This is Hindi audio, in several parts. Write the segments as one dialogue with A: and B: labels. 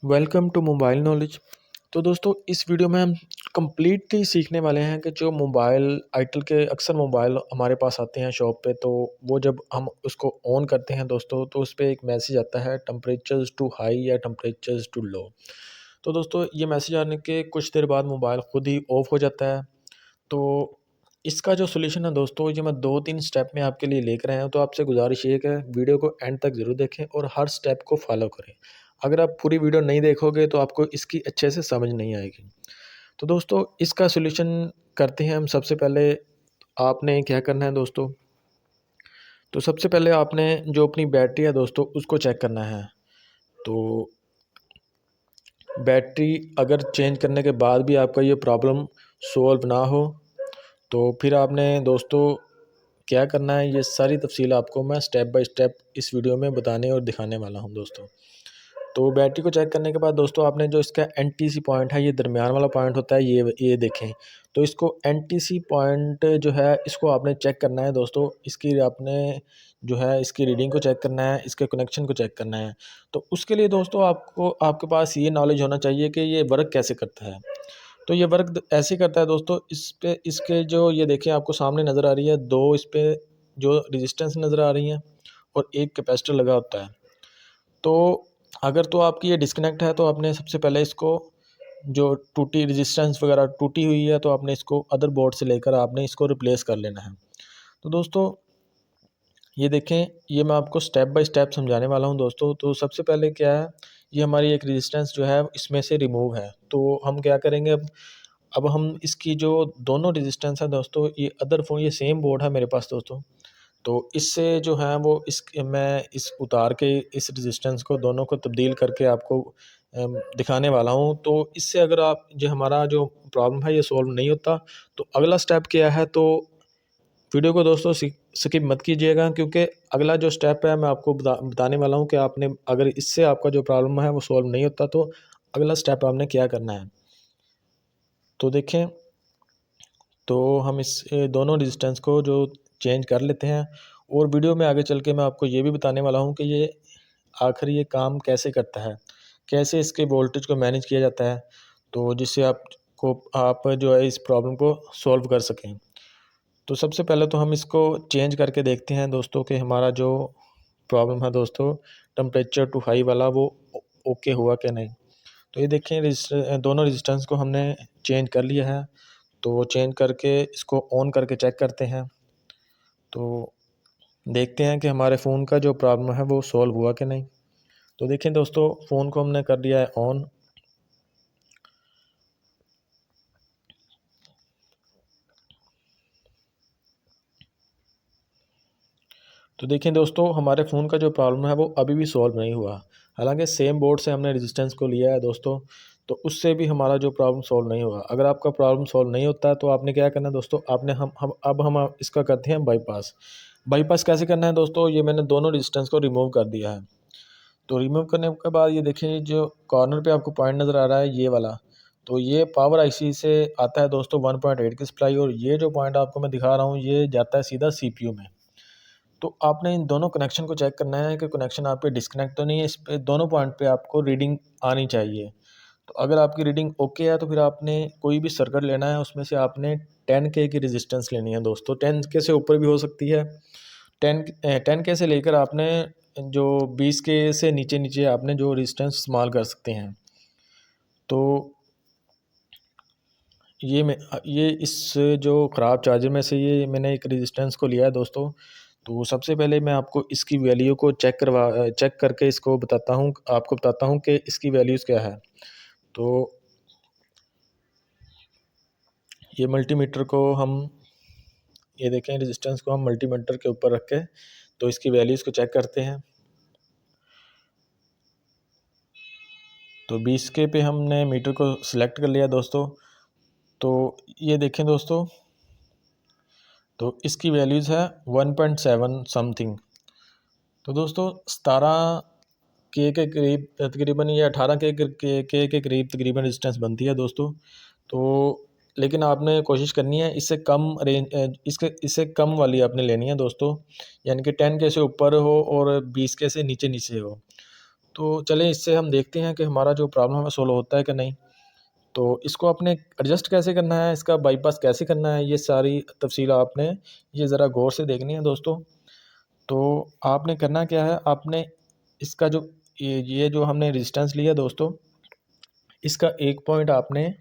A: Welcome to mobile knowledge. तो दोस्तों इस वीडियो में हम कंप्लीटली सीखने वाले हैं कि जो मोबाइल आईटेल के अक्सर मोबाइल हमारे पास आते हैं शॉप पे, तो वो जब हम उसको ऑन करते हैं दोस्तों, तो उस पे एक मैसेज आता है टेम्परेचर्स टू हाई या टेम्परेचर्स टू लो। तो दोस्तों ये मैसेज आने के कुछ देर बाद मोबाइल खुद ही ऑफ हो जाता है। तो इसका जो सॉल्यूशन है दोस्तों, ये मैं 2-3 स्टेप में आपके लिए लेकर आया हूँ। तो आपसे गुज़ारिश ये है कि वीडियो को एंड तक ज़रूर देखें और हर स्टेप को फ़ॉलो करें। अगर आप पूरी वीडियो नहीं देखोगे तो आपको इसकी अच्छे से समझ नहीं आएगी। तो दोस्तों इसका सॉल्यूशन करते हैं हम। सबसे पहले आपने क्या करना है दोस्तों, तो सबसे पहले आपने जो अपनी बैटरी है दोस्तों उसको चेक करना है। तो बैटरी अगर चेंज करने के बाद भी आपका ये प्रॉब्लम सॉल्व ना हो, तो फिर आपने दोस्तों क्या करना है, ये सारी तफसील आपको मैं स्टेप बाय स्टेप इस वीडियो में बताने और दिखाने वाला हूँ दोस्तों। तो बैटरी को चेक करने के बाद दोस्तों आपने जो इसका एनटीसी पॉइंट है, ये दरमियान वाला पॉइंट होता है, ये देखें। तो इसको एनटीसी पॉइंट जो है इसको आपने चेक करना है दोस्तों। इसकी आपने जो है इसकी रीडिंग को चेक करना है, इसके कनेक्शन को चेक करना है। तो उसके लिए दोस्तों आपको आपके पास ये नॉलेज होना चाहिए कि ये वर्क कैसे करता है। तो ये वर्क ऐसे करता है दोस्तों, इस पे इसके जो ये देखें आपको सामने नज़र आ रही है, दो इस पे जो रेजिस्टेंस नज़र आ रही हैं और एक कैपेसिटर लगा होता है। तो अगर तो आपकी ये डिस्कनेक्ट है, तो आपने सबसे पहले इसको जो टूटी रेजिस्टेंस वगैरह टूटी हुई है, तो आपने इसको अदर बोर्ड से लेकर आपने इसको रिप्लेस कर लेना है। तो दोस्तों ये देखें, ये मैं आपको स्टेप बाय स्टेप समझाने वाला हूँ दोस्तों। तो सबसे पहले क्या है, ये हमारी एक रेजिस्टेंस जो है इसमें से रिमूव है। तो हम क्या करेंगे, अब हम इसकी जो दोनों रेजिस्टेंस है दोस्तों, ये अदर फोन ये सेम बोर्ड है मेरे पास दोस्तों। तो इससे जो है वो इस मैं इस उतार के इस रेजिस्टेंस को दोनों को तब्दील करके आपको दिखाने वाला हूँ। तो इससे अगर आप जो हमारा जो प्रॉब्लम है ये सॉल्व नहीं होता, तो अगला स्टेप क्या है, तो वीडियो को दोस्तों स्किप मत कीजिएगा, क्योंकि अगला जो स्टेप है मैं आपको बताने वाला हूँ कि आपने अगर इससे आपका जो प्रॉब्लम है वो सॉल्व नहीं होता, तो अगला स्टेप आपने क्या करना है। तो देखें, तो हम इस दोनों रेजिस्टेंस को जो चेंज कर लेते हैं, और वीडियो में आगे चल के मैं आपको ये भी बताने वाला हूँ कि ये आखिर ये काम कैसे करता है, कैसे इसके वोल्टेज को मैनेज किया जाता है, तो जिससे आप जो है इस प्रॉब्लम को सॉल्व कर सकें। तो सबसे पहले तो हम इसको चेंज करके देखते हैं दोस्तों कि हमारा जो प्रॉब्लम है दोस्तों टेम्परेचर टू हाई वाला, वो ओके हुआ कि नहीं। तो ये देखें, दोनों रेजिस्टेंस को हमने चेंज कर लिया है। तो चेंज करके इसको ऑन करके चेक करते हैं। तो देखते हैं कि हमारे फ़ोन का जो प्रॉब्लम है वो सॉल्व हुआ कि नहीं। तो देखें दोस्तों, फ़ोन को हमने कर दिया है ऑन। तो देखें दोस्तों, हमारे फ़ोन का जो प्रॉब्लम है वो अभी भी सॉल्व नहीं हुआ। हालांकि सेम बोर्ड से हमने रेजिस्टेंस को लिया है दोस्तों, तो उससे भी हमारा जो प्रॉब्लम सॉल्व नहीं हुआ। अगर आपका प्रॉब्लम सॉल्व नहीं होता, तो आपने क्या करना है दोस्तों, आपने हम इसका करते हैं बाईपास। बाईपास कैसे करना है दोस्तों, ये मैंने दोनों रेजिस्टेंस को रिमूव कर दिया है। तो रिमूव करने के बाद ये देखिए, जो कॉर्नर पे आपको पॉइंट नज़र आ रहा है ये वाला, तो ये पावर आईसी से आता है दोस्तों 1.8 की सप्लाई, और ये जो पॉइंट आपको मैं दिखा रहा हूँ ये जाता है सीधा सीपीयू में। तो आपने इन दोनों कनेक्शन को चेक करना है कि कनेक्शन आपके डिस्कनेक्ट तो नहीं है। इस पे दोनों पॉइंट पे आपको रीडिंग आनी चाहिए। तो अगर आपकी रीडिंग ओके है, तो फिर आपने कोई भी सर्किट लेना है, उसमें से आपने 10K की रेजिस्टेंस लेनी है दोस्तों। 10K से ऊपर भी हो सकती है। 10K से लेकर आपने जो 20K से नीचे नीचे आपने जो रेजिस्टेंस इस्तेमाल कर सकते हैं। तो ये इस जो ख़राब चार्जर में से ये मैंने एक रेजिस्टेंस को लिया है दोस्तों। तो सबसे पहले मैं आपको इसकी वैल्यू को चेक करके इसको आपको बताता हूँ कि इसकी वैल्यूज़ क्या है। तो ये मल्टीमीटर को हम ये देखें, रेजिस्टेंस को हम मल्टीमीटर के ऊपर रख के तो इसकी वैल्यूज़ को चेक करते हैं। तो 20K पे हमने मीटर को सिलेक्ट कर लिया दोस्तों। तो ये देखें दोस्तों, तो इसकी वैल्यूज़ है 1.7 समथिंग। तो दोस्तों 17K के करीब तकरीबन, या 18K के करीब तकरीबन रेजिस्टेंस बनती है दोस्तों। तो लेकिन आपने कोशिश करनी है इससे कम इससे कम वाली आपने लेनी है दोस्तों, यानी कि 10K से ऊपर हो और 20K से नीचे नीचे हो। तो चलिए इससे हम देखते हैं कि हमारा जो प्रॉब्लम है सॉल्व होता है कि नहीं। तो इसको आपने एडजस्ट कैसे करना है, इसका बाईपास कैसे करना है, ये सारी तफसील आपने ये ज़रा गौर से देखनी है दोस्तों। तो आपने करना क्या है, आपने इसका जो ये जो हमने रेजिस्टेंस लिया दोस्तों, इसका एक पॉइंट आपने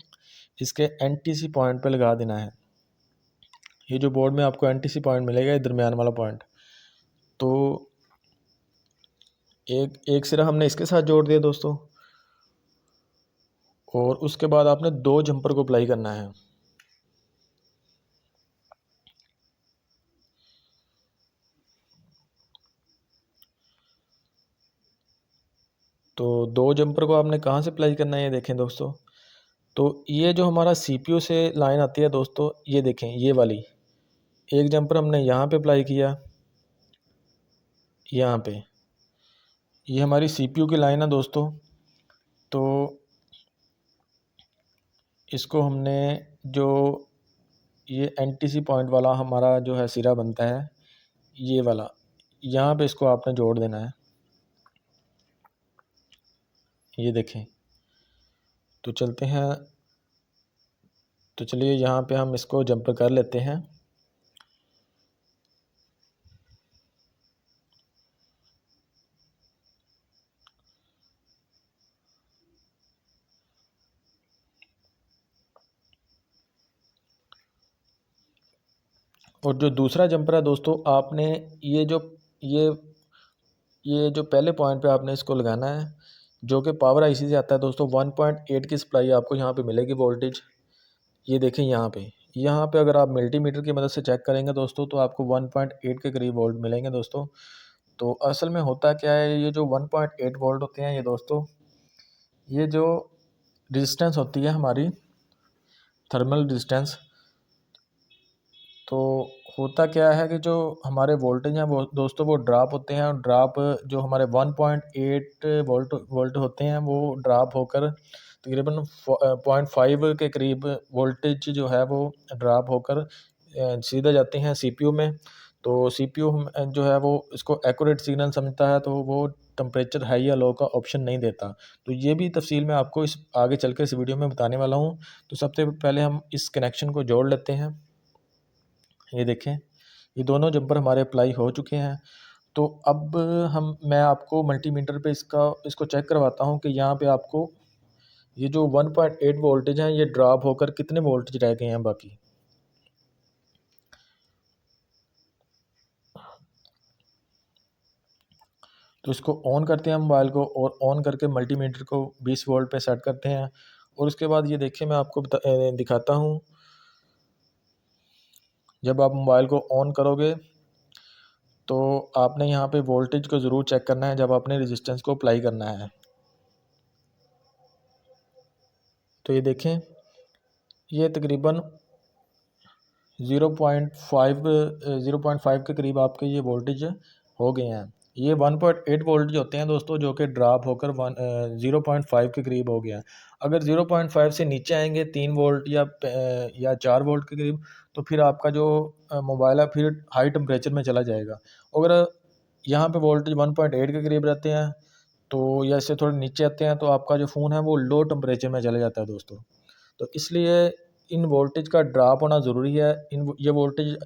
A: इसके एनटीसी पॉइंट पे लगा देना है। ये जो बोर्ड में आपको एनटीसी पॉइंट मिलेगा, ये दरमियान वाला पॉइंट, तो एक एक सिरा हमने इसके साथ जोड़ दिया दोस्तों, और उसके बाद आपने 2 जंपर को अप्लाई करना है। तो 2 जंपर को आपने कहाँ से अप्लाई करना है, ये देखें दोस्तों। तो ये जो हमारा सीपीयू से लाइन आती है दोस्तों, ये देखें, ये वाली एक जंपर हमने यहाँ पे अप्लाई किया, यहाँ पे ये हमारी सीपीयू की लाइन है दोस्तों। तो इसको हमने जो ये एनटीसी पॉइंट वाला हमारा जो है सिरा बनता है, ये वाला, यहाँ पे इसको आपने जोड़ देना है। ये देखें, तो चलते हैं, तो चलिए यहाँ पे हम इसको जंप कर लेते हैं। और जो दूसरा जंपर है दोस्तों, आपने ये ये जो पहले पॉइंट पे आपने इसको लगाना है, जो कि पावर आईसी से आता है दोस्तों। 1.8 की सप्लाई आपको यहाँ पे मिलेगी वोल्टेज। ये देखें यहाँ पे अगर आप मल्टीमीटर की मदद से चेक करेंगे दोस्तों, तो आपको 1.8 के करीब वोल्ट मिलेंगे दोस्तों। तो असल में होता क्या है, ये जो 1.8 वोल्ट होते हैं ये दोस्तों, ये जो रेजिस्टेंस होती है हमारी थर्मल रेजिस्टेंस, तो होता क्या है कि जो हमारे वोल्टेज हैं वो दोस्तों वो ड्रॉप होते हैं, और ड्रॉप जो हमारे 1.8 वोल्ट होते हैं वो ड्रॉप होकर तकरीबन 0.5 के करीब वोल्टेज जो है वो ड्रॉप होकर सीधा जाते हैं सीपीयू में। तो सीपीयू जो है वो इसको एक्यूरेट सिग्नल समझता है, तो वो टेम्परेचर हाई या लो का ऑप्शन नहीं देता। तो ये भी तफसील मैं आपको इस आगे चल कर इस वीडियो में बताने वाला हूँ। तो सबसे पहले हम इस कनेक्शन को जोड़ लेते हैं। ये देखें, ये दोनों जंपर हमारे अप्लाई हो चुके हैं। तो अब मैं आपको मल्टीमीटर पे इसको चेक करवाता हूँ कि यहाँ पे आपको ये जो 1.8 वोल्टेज हैं ये ड्रॉप होकर कितने वोल्टेज रह गए हैं बाकी। तो इसको ऑन करते हैं मोबाइल को, और ऑन करके मल्टीमीटर को 20 वोल्ट पे सेट करते हैं। और उसके बाद ये देखिए, मैं आपको दिखाता हूँ। जब आप मोबाइल को ऑन करोगे तो आपने यहाँ पे वोल्टेज को ज़रूर चेक करना है जब आपने रेजिस्टेंस को अप्लाई करना है। तो ये देखें, ये तकरीबन 0.5 के करीब आपके ये वोल्टेज हो गए हैं। ये 1.8 वोल्टेज होते हैं दोस्तों, जो कि ड्रॉप होकर 0.5 के करीब हो गया। अगर 0.5 से नीचे आएंगे 3 वोल्ट या 4 वोल्ट के करीब, तो फिर आपका जो मोबाइल है फिर हाई टेम्परेचर में चला जाएगा। अगर यहाँ पे वोल्टेज 1.8 के करीब रहते हैं, तो या इससे थोड़े नीचे आते हैं, तो आपका जो फ़ोन है वो लो टेम्परेचर में चला जाता है दोस्तों। तो इसलिए इन वोल्टेज का ड्रॉप होना ज़रूरी है। ये वोल्टेज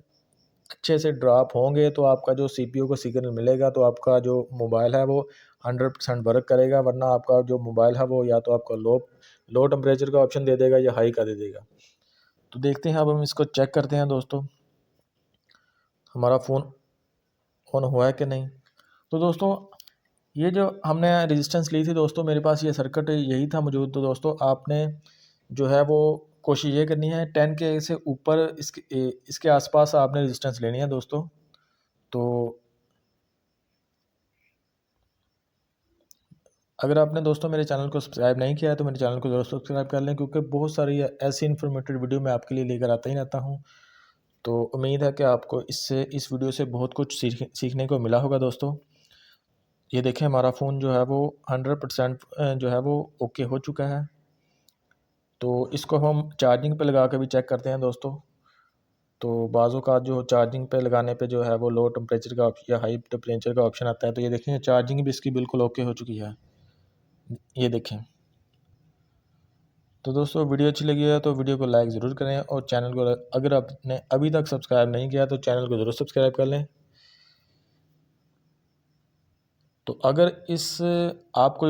A: अच्छे से ड्रॉप होंगे तो आपका जो सीपीयू को सिग्नल मिलेगा, तो आपका जो मोबाइल है वो 100% वर्क करेगा। वरना आपका जो मोबाइल है वो या तो आपका लो टेम्परेचर का ऑप्शन दे देगा या हाई का दे देगा। तो देखते हैं, अब हम इसको चेक करते हैं दोस्तों, हमारा फ़ोन ऑन हुआ है कि नहीं। तो दोस्तों, ये जो हमने रेजिस्टेंस ली थी दोस्तों, मेरे पास ये सर्किट यही था मौजूद। तो दोस्तों, आपने जो है वो कोशिश ये करनी है 10 के से ऊपर इसके आसपास आपने रेजिस्टेंस लेनी है दोस्तों। तो अगर आपने दोस्तों मेरे चैनल को सब्सक्राइब नहीं किया है तो मेरे चैनल को ज़रूर सब्सक्राइब कर लें, क्योंकि बहुत सारी ऐसी इन्फॉर्मेटिव वीडियो मैं आपके लिए लेकर आता ही रहता हूँ। तो उम्मीद है कि आपको इस वीडियो से बहुत कुछ सीखने को मिला होगा दोस्तों। ये देखें, हमारा फ़ोन जो है वो 100% जो है वो ओके हो चुका है। तो इसको हम चार्जिंग पे लगा के भी चेक करते हैं दोस्तों। तो बाज़ों का जो चार्जिंग पे लगाने पे जो है वो लो टेम्परेचर का या हाई टेम्परेचर का ऑप्शन आता है। तो ये देखें, चार्जिंग भी इसकी बिल्कुल ओके हो चुकी है। ये देखें। तो दोस्तों वीडियो अच्छी लगी है तो वीडियो को लाइक ज़रूर करें, और चैनल को अगर आपने अभी तक सब्सक्राइब नहीं किया तो चैनल को ज़रूर सब्सक्राइब कर लें। तो अगर आपको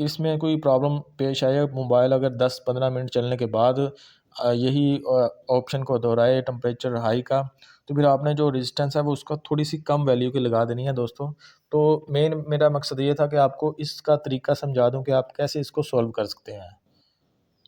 A: इसमें कोई प्रॉब्लम पेश आए, मोबाइल अगर 10-15 मिनट चलने के बाद यही ऑप्शन को दोहराए टेम्परेचर हाई का, तो फिर आपने जो रेजिस्टेंस है वो उसका थोड़ी सी कम वैल्यू की लगा देनी है दोस्तों। तो मेरा मकसद ये था कि आपको इसका तरीका समझा दूं कि आप कैसे इसको सॉल्व कर सकते हैं।